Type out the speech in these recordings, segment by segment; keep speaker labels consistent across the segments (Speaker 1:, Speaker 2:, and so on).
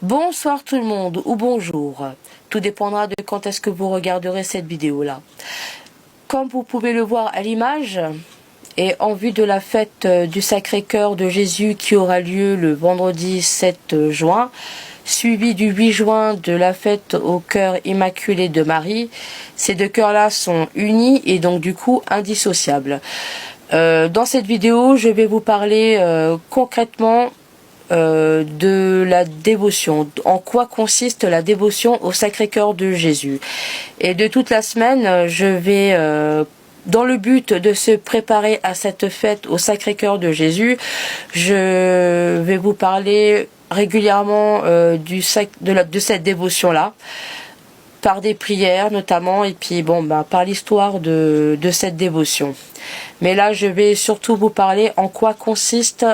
Speaker 1: Bonsoir tout le monde ou bonjour. Tout dépendra de quand est-ce que vous regarderez cette vidéo-là. Comme vous pouvez le voir à l'image, et en vue de la fête du Sacré-Cœur de Jésus qui aura lieu le vendredi 7 juin, suivi du 8 juin de la fête au cœur immaculé de Marie, ces deux cœurs-là sont unis et donc du coup indissociables. Dans cette vidéo, je vais vous parler concrètement de la dévotion, en quoi consiste la dévotion au Sacré-Cœur de Jésus. Et de toute la semaine, je vais, dans le but de se préparer à cette fête au Sacré-Cœur de Jésus, je vais vous parler régulièrement de cette dévotion-là, par des prières notamment, et puis par l'histoire de cette dévotion. Mais là, je vais surtout vous parler en quoi consiste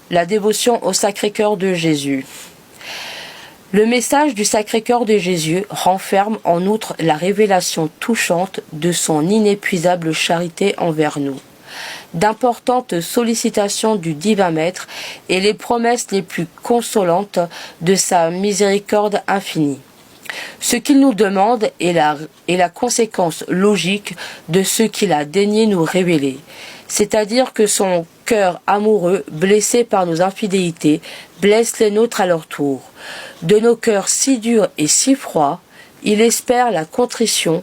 Speaker 1: la dévotion au Sacré-Cœur de Jésus. Le message du Sacré-Cœur de Jésus renferme en outre la révélation touchante de son inépuisable charité envers nous, d'importantes sollicitations du divin Maître et les promesses les plus consolantes de sa miséricorde infinie. Ce qu'il nous demande est la conséquence logique de ce qu'il a daigné nous révéler, c'est-à-dire que son cœur amoureux, blessé par nos infidélités, blesse les nôtres à leur tour. De nos cœurs si durs et si froids, il espère la contrition,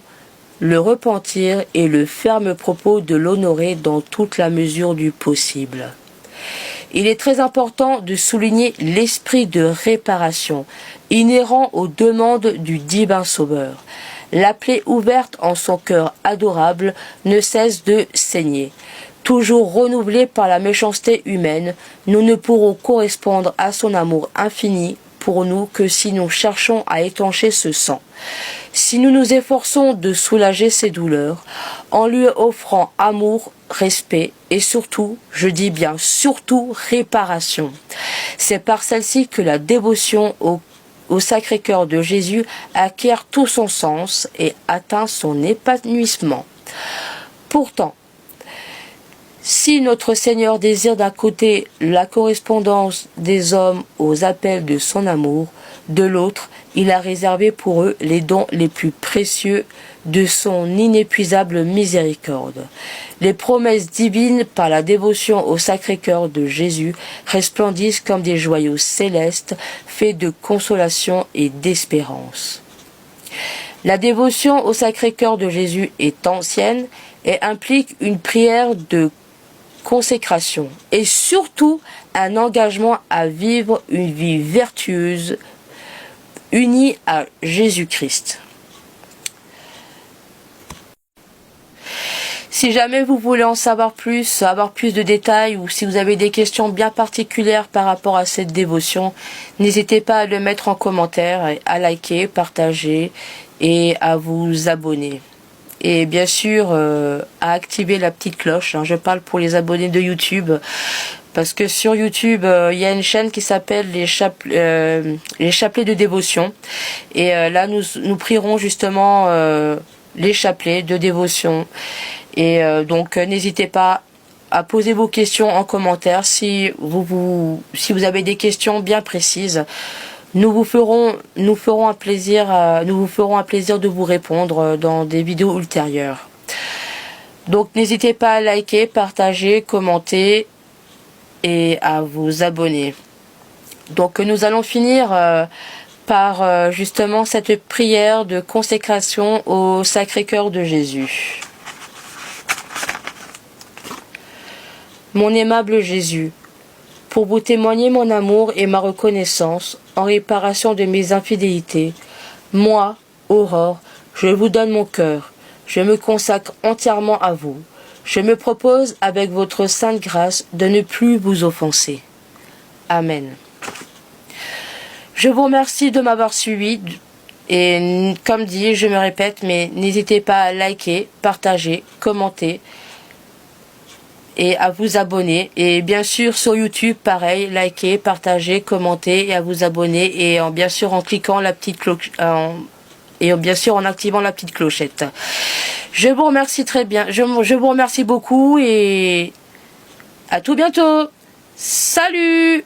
Speaker 1: le repentir et le ferme propos de l'honorer dans toute la mesure du possible. Il est très important de souligner l'esprit de réparation, inhérent aux demandes du divin Sauveur. La plaie ouverte en son cœur adorable ne cesse de saigner. Toujours renouvelée par la méchanceté humaine, nous ne pourrons correspondre à son amour infini pour nous que si nous cherchons à étancher ce sang. Si nous nous efforçons de soulager ses douleurs, en lui offrant amour, respect et surtout, je dis bien surtout, réparation. C'est par celle-ci que la dévotion au Sacré-Cœur de Jésus acquiert tout son sens et atteint son épanouissement. Pourtant, si notre Seigneur désire d'un côté la correspondance des hommes aux appels de son amour, de l'autre, il a réservé pour eux les dons les plus précieux de son inépuisable miséricorde. Les promesses divines par la dévotion au Sacré-Cœur de Jésus resplendissent comme des joyaux célestes faits de consolation et d'espérance. La dévotion au Sacré-Cœur de Jésus est ancienne et implique une prière de consécration et surtout un engagement à vivre une vie vertueuse unie à Jésus-Christ. Si jamais vous voulez en savoir plus, avoir plus de détails ou si vous avez des questions bien particulières par rapport à cette dévotion, n'hésitez pas à le mettre en commentaire, à liker, partager et à vous abonner. Et bien sûr, à activer la petite cloche. Je parle pour les abonnés de YouTube. Parce que sur YouTube, il y a une chaîne qui s'appelle les chapelets de dévotion. Et là, nous prierons justement les chapelets de dévotion. Et donc, n'hésitez pas à poser vos questions en commentaire si vous avez des questions bien précises. Nous vous ferons un plaisir de vous répondre dans des vidéos ultérieures. Donc n'hésitez pas à liker, partager, commenter et à vous abonner. Donc nous allons finir par justement cette prière de consécration au Sacré-Cœur de Jésus. Mon aimable Jésus, pour vous témoigner mon amour et ma reconnaissance en réparation de mes infidélités, moi, Aurore, je vous donne mon cœur, je me consacre entièrement à vous. Je me propose, avec votre sainte grâce, de ne plus vous offenser. Amen. Je vous remercie de m'avoir suivi et comme dit, je me répète, mais n'hésitez pas à liker, partager, commenter et à vous abonner. Et bien sûr sur YouTube, pareil, liker, partager, commenter et à vous abonner. Et bien sûr en cliquant la petite cloche, et bien sûr en activant la petite clochette. Je vous remercie très bien. Je vous remercie beaucoup et à tout bientôt. Salut!